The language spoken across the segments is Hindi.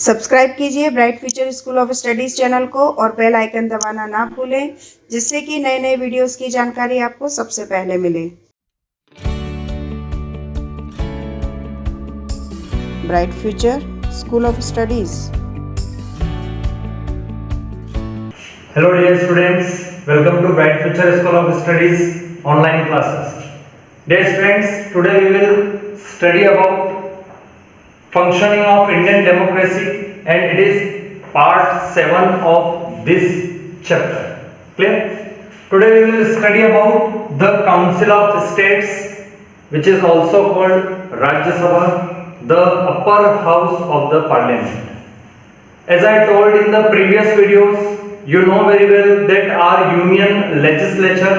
सब्सक्राइब कीजिए bright future school of studies channel को और बेल आइकन दबाना ना भूलें, जिससे कि नए नए वीडियोस की जानकारी आपको सबसे पहले मिले। Bright future school of studies. Hello dear students, welcome to Bright Future School of Studies online classes. Dear students, today we will study about functioning of Indian democracy and it is part 7 of this chapter. Clear? Today we will study about the Council of States, which is also called Rajya Sabha, the upper house of the parliament. As I told in the previous videos, you know very well that our union legislature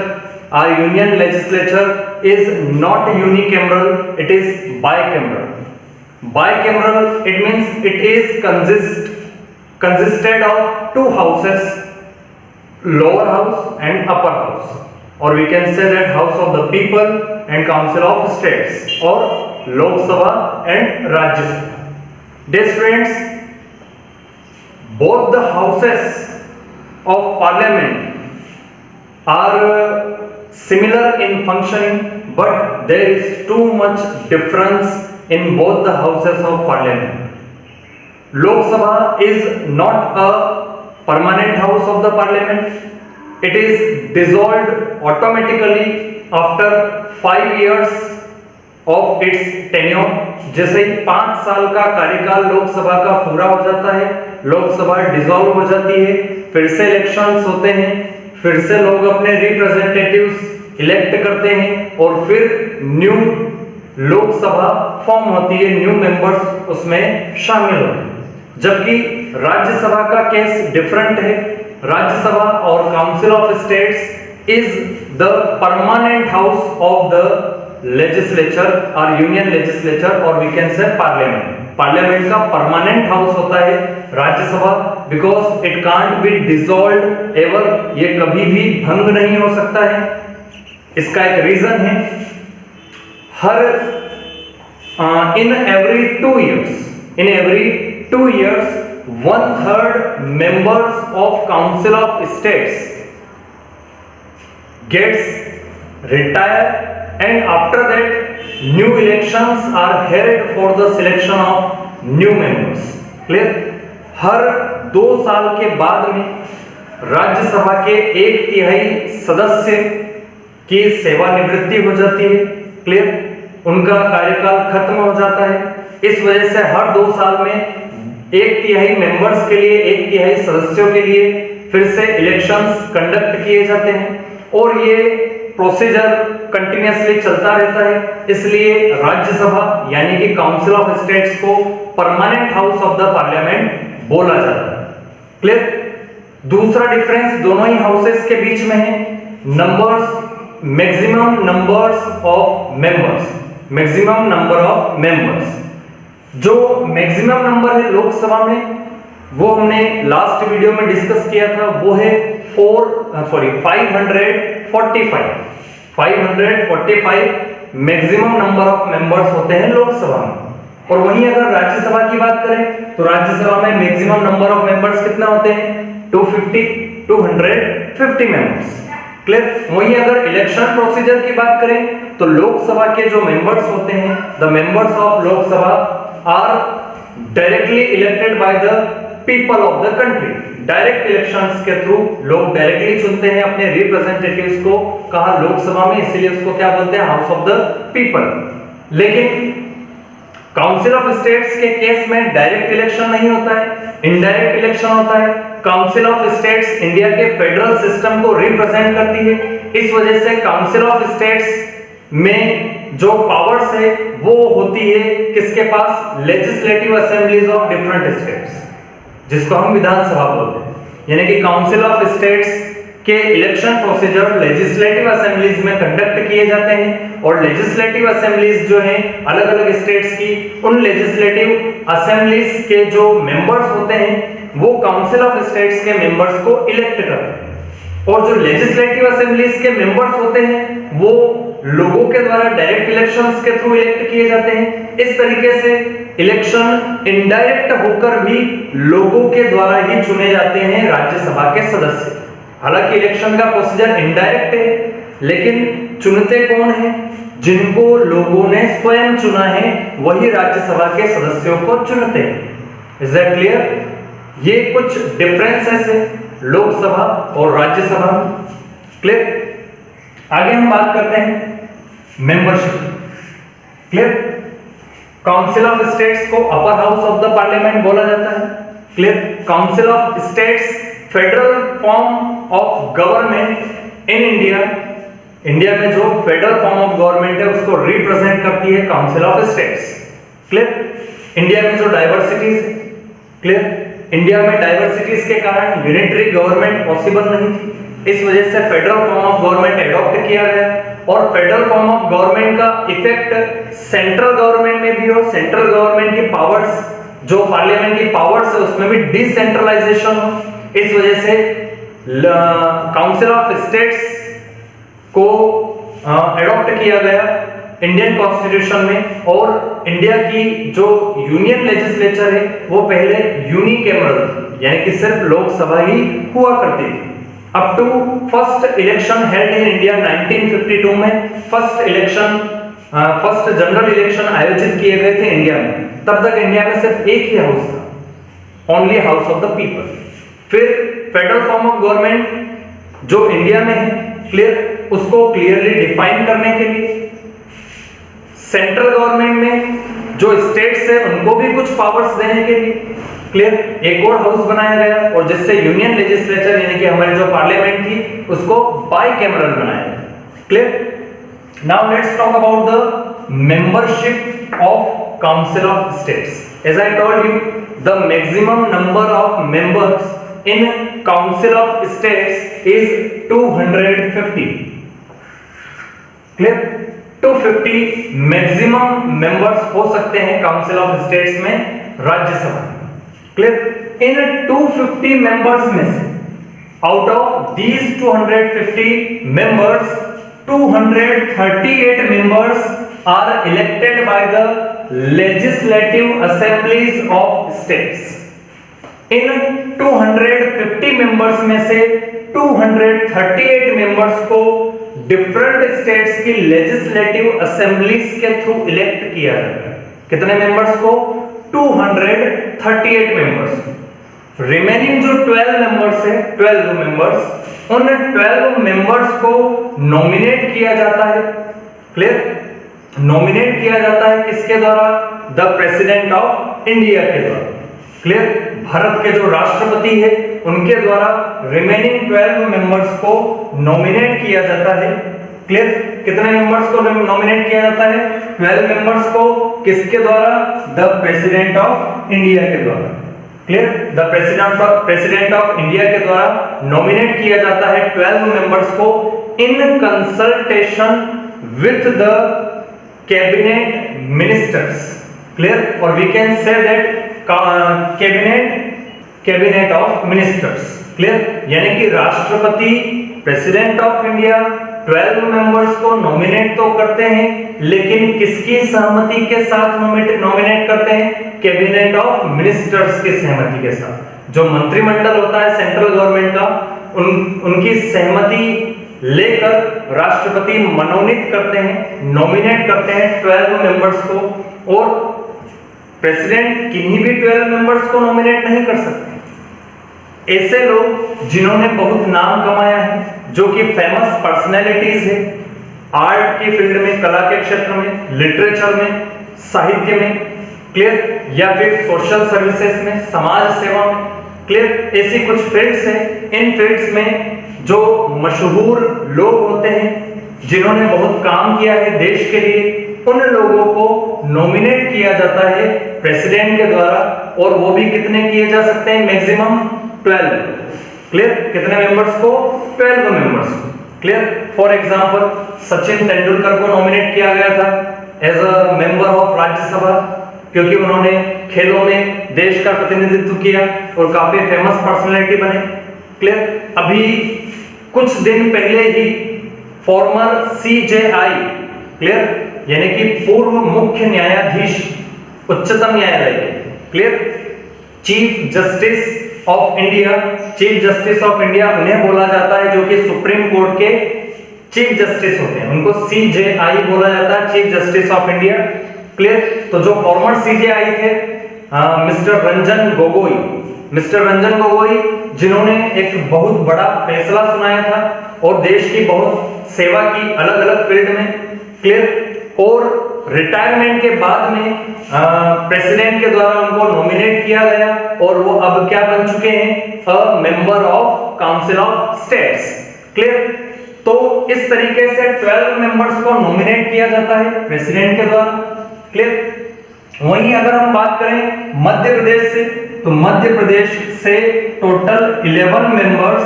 is not unicameral, it is bicameral. Bicameral, it means it is consisted of two houses, lower house and upper house, or we can say that House of the People and Council of States, or Lok Sabha and Rajya Sabha. Dear friends, both the houses of parliament are similar in functioning, but there is too much difference in both the houses of parliament. Lok Sabha is not a permanent house of the parliament. It is dissolved automatically after 5 years of its tenure. जैसे ही 5 साल का कार्यकाल लोकसभा का पूरा हो जाता है, लोकसभा डिसॉल्व हो जाती है, फिर से इलेक्शंस होते हैं, फिर से लोग अपने रिप्रेजेंटेटिव्स इलेक्ट करते हैं और फिर न्यू लोकसभा फॉर्म होती है, न्यू मेंबर्स उसमें शामिल होते हैं। जबकि राज्यसभा का केस डिफरेंट है। राज्यसभा और council of states is the permanent house of the legislature और यूनियन लेजिस्लेचर, और वी कैन से पार्लियामेंट का परमानेंट हाउस होता है Rajya Sabha, because it can't be dissolved ever, ये कभी भी भंग नहीं हो सकता है। इसका एक रीजन है, हर in every 2 years 1/3 members of Council of States gets retired and after that new elections are held for the selection of new members. Clear? हर 2 साल के बाद में राज्यसभा के 1/3 सदस्य की सेवानिवृत्ति हो जाती है। क्लियर? उनका कार्यकाल खत्म हो जाता है। इस वजह से हर 2 साल में 1/3 मेंबर्स के लिए, 1/3 सदस्यों के लिए फिर से इलेक्शंस कंडक्ट किए जाते हैं और ये प्रोसीजर कंटिन्यूअसली चलता रहता है। इसलिए राज्यसभा यानी कि काउंसिल ऑफ स्टेट्स को permanent house of the parliament बोला जाता है। क्लियर? दूसरा डिफरेंस दोनों ही हाउसेस के बीच में है, numbers, maximum numbers of members. जो मैक्सिमम नंबर है लोकसभा में, वो हमने लास्ट वीडियो में डिस्कस किया था, वो है 545 मैक्सिमम नंबर ऑफ मेंबर्स होते हैं लोकसभा में। और वहीं अगर राज्यसभा की बात करें तो राज्यसभा में मैक्सिमम नंबर ऑफ मेंबर्स कितना होते हैं? 250 मेंबर्स। क्लियर? वहीं अगर इलेक्शन प्रोसीजर की बात करें तो लोकसभा के जो मेंबर्स होते हैं, the members of Lok Sabha are directly elected by the people of the country. Direct elections के थ्रू लोग डायरेक्टली चुनते हैं अपने रिप्रेजेंटेटिव्स को, कहा लोकसभा में, इसीलिए उसको क्या बोलते हैं? House of the people. लेकिन काउंसिल ऑफ स्टेट्स के केस में डायरेक्ट इलेक्शन नहीं होता है, इनडायरेक्ट इलेक्शन होता है। काउंसिल ऑफ स्टेट्स इंडिया के फेडरल सिस्टम को रिप्रेजेंट करती है। इस वजह से काउंसिल ऑफ स्टेट्स में जो पावर्स है वो होती है किसके पास? Legislative assemblies of different states, जिसको हम विधानसभा बोलते हैं। यानी कि काउंसिल ऑफ स्टेट्स के इलेक्शन प्रोसीजर लेजिस्लेटिव असेंबलीज में कंडक्ट किए जाते हैं और लेजिस्लेटिव असेंबलीज जो हैं अलग अलग स्टेट्स की, उन लेजिस्लेटिव असेंबलीज के जो मेंबर्स होते हैं वो काउंसिल ऑफ स्टेट्स के मेंबर्स को इलेक्ट करते हैं। और जो लेजिस्लेटिव असेंबलीज के मेंबर्स होते हैं वो लोगों के द्वारा डायरेक्ट इलेक्शंस के थ्रू इलेक्ट किए जाते हैं। इस तरीके से इलेक्शन इनडायरेक्ट होकर भी लोगों के द्वारा ही चुने जाते हैं राज्यसभा के सदस्य। हालांकि इलेक्शन का प्रोसीजर इनडायरेक्ट है, लेकिन चुनते कौन है? जिनको लोगों ने स्वयं चुना है वही राज्यसभा के सदस्यों को चुनते हैं। Is that clear? ये कुछ डिफरेंसेस है लोकसभा और राज्यसभा। क्लियर? आगे हम बात करते हैं membership. Clear? Council of states को upper house of the parliament बोला जाता है। Clear? Council of states federal form of government in India. India में जो फेडरल फॉर्म ऑफ गवर्नमेंट है उसको रिप्रेजेंट करती है council of states. Clear? India में जो डाइवर्सिटीज, क्लियर, इंडिया में डाइवर्सिटीज के कारण यूनिटरी गवर्नमेंट पॉसिबल नहीं थी। इस वजह से federal form of government adopt किया गया और फेडरल फॉर्म ऑफ गवर्नमेंट का इफेक्ट सेंट्रल गवर्नमेंट में भी हो। सेंट्रल गवर्नमेंट की पावर्स, जो पार्लियामेंट की पावर्स है उसमें भी डिसेंट्रलाइजेशन हो। इस वजह से काउंसिल ऑफ स्टेट्स को एडॉप्ट किया गया इंडियन कॉन्स्टिट्यूशन में। और इंडिया की जो यूनियन लेजिस्लेचर है वो पहले यूनिकैमरल थी, यानी कि सिर्फ लोकसभा ही हुआ करती थी। Up to first election held in India 1952 में फर्स्ट जनरल इलेक्शन आयोजित किए गए थे इंडिया में। तब तक इंडिया में सिर्फ एक ही हाउस था, only house of the people. फिर फेडरल फॉर्म ऑफ गवर्नमेंट जो इंडिया में है, क्लियर, उसको क्लियरली डिफाइन करने के लिए सेंट्रल गवर्नमेंट में जो स्टेट्स है उनको भी कुछ पावर्स देने के लिए, क्लियर, एक और हाउस बनाया गया और जिससे यूनियन लेजिस्लेचर यानी कि हमारी जो पार्लियामेंट थी उसको बाइकैमरल बनाया गया। Clear? Now let's talk about the membership of council of states. As I told you, the maximum number of members in council of states is 250. clear? 250 maximum members हो सकते हैं काउंसिल ऑफ स्टेट्स में राज्यसभा। क्लियर? इन 250 मेंबर्स में से out of these 250 members 238 members are elected by the legislative assemblies of states. इन 250 मेंबर्स में से 238 मेंबर्स को डिफरेंट स्टेट्स की लेजिस्लेटिव असेंबलीज के थ्रू इलेक्ट किया जाता है। कितने मेंबर्स को? 238 मेंबर्स। रिमेनिंग जो 12 मेंबर्स है, 12 मेंबर्स, उन 12 मेंबर्स को नॉमिनेट किया जाता है। क्लियर? नॉमिनेट किया जाता है किसके द्वारा? द प्रेसिडेंट ऑफ इंडिया के द्वारा। क्लियर? भारत के जो राष्ट्रपति है उनके द्वारा रिमेनिंग 12 मेंबर्स को नॉमिनेट किया जाता है। क्लियर? कितने मेंबर्स को नॉमिनेट किया जाता है? 12 मेंबर्स को। किसके द्वारा? द प्रेसिडेंट ऑफ इंडिया के द्वारा। Clear? The president of India के द्वारा नॉमिनेट किया जाता है 12 मेंबर्स को in consultation with the cabinet ministers. Clear? और we can say that cabinet of ministers. Clear? यानी कि राष्ट्रपति, प्रेसिडेंट ऑफ इंडिया 12 मेंबर्स को नॉमिनेट तो करते हैं, लेकिन किसकी सहमति के साथ नॉमिनेट करते हैं? कैबिनेट ऑफ मिनिस्टर्स की सहमति के साथ। जो मंत्रिमंडल होता है सेंट्रल गवर्नमेंट का, उनकी सहमति लेकर राष्ट्रपति मनोनीत करते हैं, नॉमिनेट करते हैं 12 मेंबर्स को। और प्रेसिडेंट किन्हीं भी 12 मेंबर्स को नॉमिनेट नहीं कर सकते। ऐसे लोग जिन्होंने बहुत नाम कमाया है, जो कि फेमस पर्सनैलिटीज है आर्ट की फील्ड में, कला के क्षेत्र में, लिटरेचर में, साहित्य में, क्लियर, या फिर सोशल सर्विसेज में, समाज सेवा में, क्लियर, ऐसी कुछ फील्ड्स हैं। इन फील्ड्स में जो मशहूर लोग होते हैं, जिन्होंने बहुत काम किया है देश के लिए, उन लोगों को नॉमिनेट किया जाता है प्रेसिडेंट के द्वारा। और वो भी कितने किए जा सकते हैं? मैक्सिमम 12। क्लियर? कितने मेंबर्स को? 12 मेंबर्स को। Clear? For example Sachin Tendulkar को नॉमिनेट किया गया था as a member of Rajya Sabha, क्योंकि उन्होंने खेलों में देश का प्रतिनिधित्व किया और काफी फेमस पर्सनैलिटी बने। क्लियर? अभी कुछ दिन पहले ही फॉर्मर CJI, क्लियर, यानी कि पूर्व मुख्य न्यायाधीश उच्चतम न्यायालय के। Clear? Chief justice of India, chief justice of India उन्हें बोला जाता है जो कि सुप्रीम कोर्ट के चीफ जस्टिस होते हैं, उनको CJI बोला जाता है, chief justice of India. Clear? तो जो फॉर्मर CJI थे मिस्टर रंजन गोगोई, मिस्टर रंजन गोगोई जिन्होंने एक बहुत बड़ा फैसला सुनाया था और देश की बहुत सेवा की अलग अलग फील्ड में। क्लियर? और रिटायरमेंट के बाद में प्रेसिडेंट के द्वारा उनको नॉमिनेट किया गया और वो अब क्या बन चुके हैं? अ member of council of states. Clear? तो इस तरीके से 12 मेंबर्स को नॉमिनेट किया जाता है प्रेसिडेंट के द्वारा। क्लियर? वहीं अगर हम बात करें मध्य प्रदेश से, तो मध्य प्रदेश से टोटल 11 मेंबर्स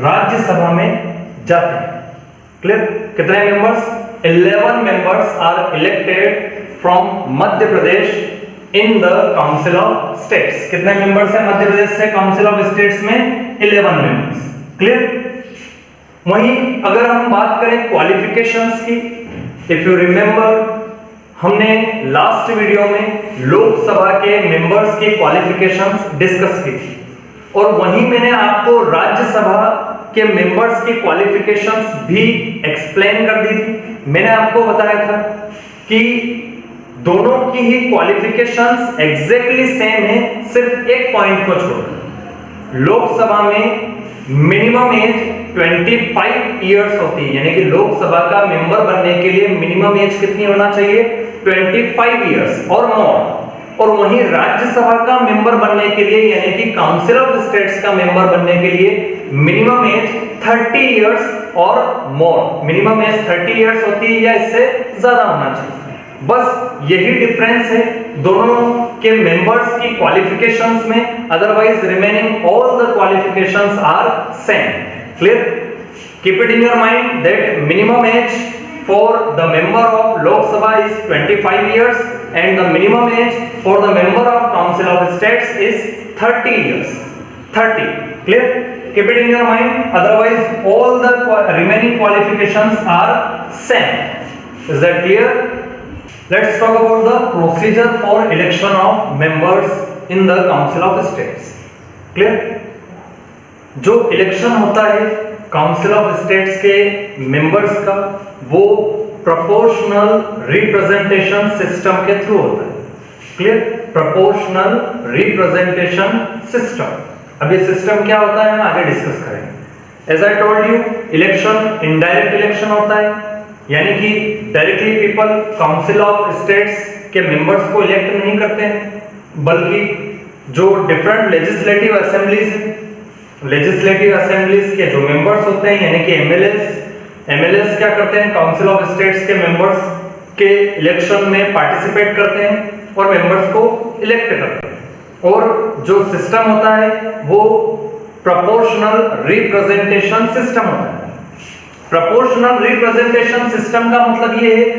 राज्यसभा में जाते हैं। क्लियर? कितने members? 11 members are elected from Madhya Pradesh in the council of states। कितने मेंबर्स हैं मध्य प्रदेश से काउंसिल ऑफ स्टेट्स में? 11 मेंबर्स। क्लियर? वहीं अगर हम बात करें क्वालिफिकेशंस की, इफ यू रिमेंबर हमने लास्ट वीडियो में लोकसभा के मेंबर्स की क्वालिफिकेशंस डिस्कस की थी और वहीं मैंने आपको राज्यसभा के मेंबर्स की क्वालिफिकेशंस भी एक्सप्लेन कर दी थी। मैंने आपको बताया था कि दोनों की ही क्वालिफिकेशंस एग्जैक्टली सेम है, सिर्फ एक पॉइंट को छोड़। लोकसभा में मिनिमम एज 25 इयर्स होती है, यानी कि लोकसभा का मेंबर बनने के लिए मिनिमम एज कितनी होना चाहिए? 25 इयर्स और मोर। और वहीं राज्यसभा का मेंबर बनने के लिए यानी कि काउंसिल ऑफ स्टेट्स का मेंबर बनने के लिए मिनिमम एज 30 इयर्स और मोर। मिनिमम एज 30 इयर्स होती है या इससे ज्यादा होना चाहिए। बस यही डिफरेंस है दोनों के मेंबर्स की क्वालिफिकेशंस में, otherwise remaining all the qualifications are same. Clear? Keep it in your mind that minimum age for the member of Lok Sabha is 25 years and the minimum age for the member of Council of States is 30 years. 30. Clear? Keep it in your mind. Otherwise, all the remaining qualifications are same. Is that clear? Let's talk about the procedure for election of members in the Council of States. Clear? जो इलेक्शन होता है काउंसिल ऑफ स्टेट्स के मेंबर्स का, वो प्रोपोर्शनल रिप्रेजेंटेशन सिस्टम के थ्रू होता है। क्लियर? Proportional representation system. अब ये सिस्टम क्या होता है हम आगे डिस्कस करेंगे। As I told you, election indirect election होता है, यानी कि directly people council of states के मेंबर्स को इलेक्ट नहीं करते हैं, बल्कि जो डिफरेंट लेजिस्लेटिव असेंबलीज हैं, लेजिस्लेटिव असेंबलीज के जो मेंबर्स होते हैं यानी कि एमएलएस क्या करते हैं? काउंसिल ऑफ स्टेट्स के मेंबर्स के इलेक्शन में पार्टिसिपेट करते हैं और मेंबर्स को इलेक्ट करते हैं। और जो सिस्टम होता है वो प्रोपोर्शनल रिप्रेजेंटेशन सिस्टम होता है। प्रोपोर्शनल रिप्रेजेंटेशन सिस्टम का मतलब ये है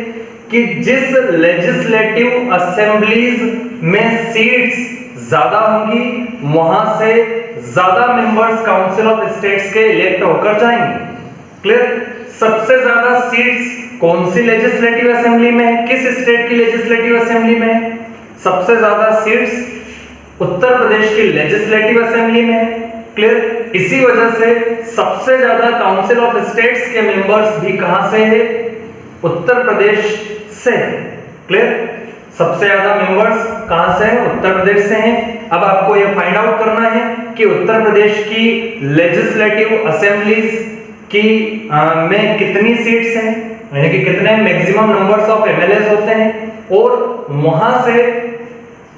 कि जिस लेजिस्लेटिव असेंबलीज में सीट्स ज्यादा होंगी वहां से ज्यादा मेंबर्स काउंसिल ऑफ स्टेट्स के इलेक्ट होकर जाएंगे। क्लियर? सबसे ज्यादा सीट्स कौन सी लेजिस्लेटिव असेंबली में है? किस स्टेट की लेजिस्लेटिव असेंबली में है? सबसे ज्यादा सीट्स उत्तर प्रदेश की लेजिस्लेटिव असेंबली में है। क्लियर? इसी वजह से सबसे ज्यादा काउंसिल ऑफ स्टेट्स के मेंबर्स भी कहां से है? उत्तर प्रदेश से। क्लियर? सबसे ज्यादा मेंबर्स कहां से हैं? उत्तर प्रदेश से हैं। अब आपको यह फाइंड आउट करना है कि उत्तर प्रदेश की लेजिस्लेटिव असेंबलीज की में कितनी सीट्स हैं, यानी कि कितने मैक्सिमम नंबर्स ऑफ एमएलएस होते हैं, और वहां से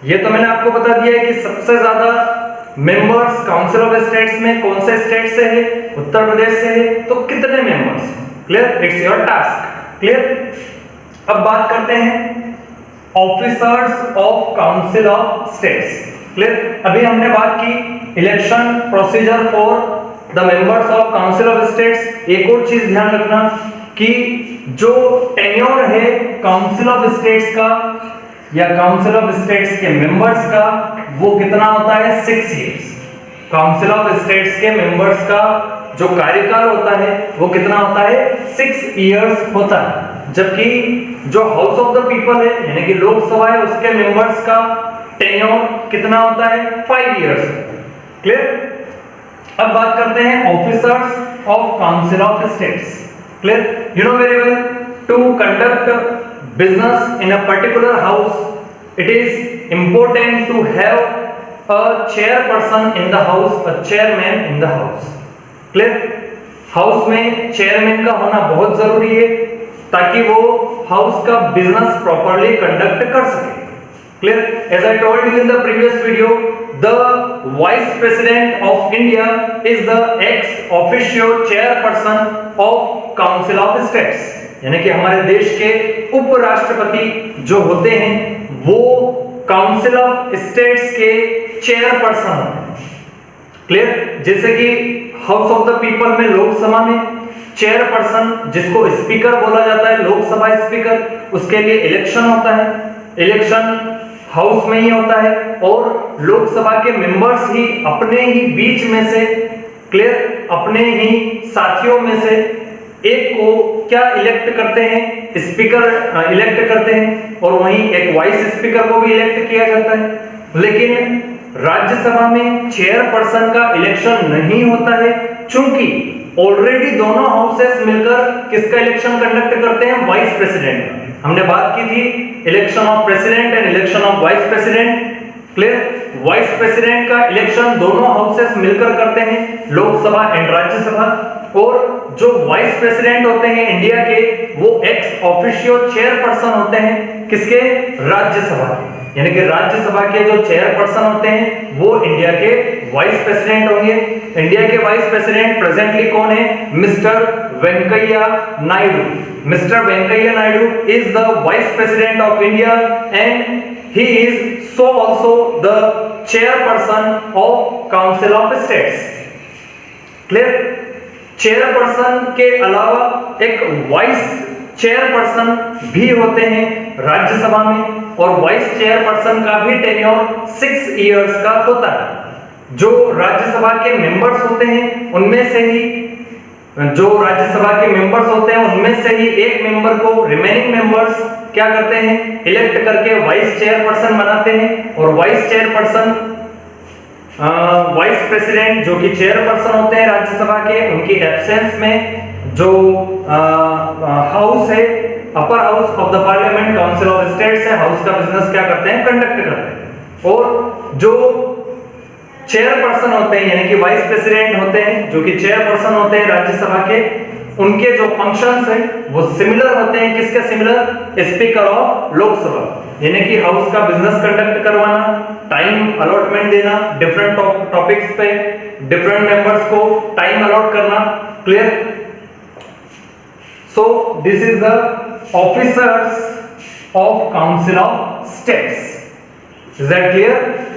ये तो मैंने आपको बता दिया है कि सबसे ज्यादा मेंबर्स काउंसिल ऑफ स्टेट्स में कौन से स्टेट से है? उत्तर प्रदेश से है। तो कितने members? Clear? It's your task. Clear? अब बात करते हैं officers of council of states. Clear? अभी हमने बात की election procedure for the members of council of states. एक और चीज ध्यान रखना कि जो टेन्योर है काउंसिल ऑफ स्टेट्स का या काउंसिल ऑफ स्टेट्स के मेंबर्स का, वो कितना होता है? 6 इयर्स। काउंसिल ऑफ स्टेट्स के मेंबर्स का जो कार्यकाल होता है वो कितना होता है? 6 इयर्स होता है। जबकि जो हाउस ऑफ द पीपल है यानी कि लोकसभा है उसके मेंबर्स का टेन्योर कितना होता है 5 इयर्स। क्लियर। अब बात करते हैं officers of council of states. Clear. You know very well to conduct business in a particular house it is important to have a chairperson in the house, a chairman in the house. Clear. House में चेयरमैन का होना बहुत जरूरी है ताकि वो हाउस का बिजनेस प्रॉपर्ली कंडक्ट कर सके। Clear? As I told you in the previous video, the Vice President of India is the ex officio chairperson of Council of States. यानी कि हमारे देश के उपराष्ट्रपति जो होते हैं वो काउंसिल ऑफ स्टेट्स के चेयरपर्सन होते हैं। क्लियर। जैसे कि हाउस ऑफ द पीपल में लोकसभा में चेयरपर्सन जिसको स्पीकर बोला जाता है, लोकसभा स्पीकर, उसके लिए इलेक्शन होता है। इलेक्शन हाउस में ही होता है और लोकसभा के मेंबर्स ही अपने ही बीच में से, क्लियर, अपने ही साथियों में से एक को क्या इलेक्ट करते हैं, स्पीकर इलेक्ट करते हैं और वहीं एक वाइस स्पीकर को भी इलेक्ट किया जाता है। लेकिन राज्यसभा में चेयरपर्सन का इलेक्शन नहीं होता है क्योंकि ऑलरेडी दोनों हाउसेस मिलकर किसका इलेक्शन कंडक्ट करते हैं, वाइस प्रेसिडेंट। हमने बात की थी election of president and election of vice president. Clear. Vice president का इलेक्शन दोनों हाउसेस मिलकर करते हैं, लोकसभा एंड राज्यसभा, और जो वाइस प्रेसिडेंट होते हैं इंडिया के वो एक्स ऑफिशियो चेयरपर्सन होते हैं किसके, राज्यसभा के। यानी कि राज्यसभा के जो चेयरपर्सन होते हैं वो इंडिया के वाइस प्रेसिडेंट होंगे। इंडिया के वाइस प्रेसिडेंट प्रेजेंटली कौन है, mister Venkaiah Naidu. Mister Venkaiah Naidu is the vice president of India and he is so also the chairperson of council of states. Clear. Chairperson के अलावा एक वाइस चेयरपर्सन भी होते हैं राज्यसभा में और वाइस चेयरपर्सन का भी टेन्योर 6 इयर्स का होता है। जो राज्यसभा के मेंबर्स होते हैं उनमें से ही एक मेंबर को रिमेनिंग मेंबर्स क्या करते हैं, इलेक्ट करके वाइस चेयरपर्सन बनाते हैं और वाइस चेयरपर्सन वाइस प्रेसिडेंट जो कि चेयरपर्सन होते हैं राज्यसभा के, उनकी एब्सेंस में जो हाउस है, अपर house of the parliament, council of states है, हाउस का बिजनेस क्या करते हैं, कंडक्ट करते हैं। और जो चेयरपर्सन होते हैं यानी कि वाइस प्रेसिडेंट होते हैं जो कि चेयरपर्सन होते हैं राज्यसभा के, उनके जो फंक्शंस हैं वो सिमिलर होते हैं। किसके सिमिलर, स्पीकर ऑफ लोकसभा, यानी कि हाउस का बिजनेस कंडक्ट करवाना, टाइम अलॉटमेंट देना, डिफरेंट टॉपिक्स पे डिफरेंट मेंबर्स को टाइम अलॉट करना। Clear. So this is the officers of council of states. Is that clear?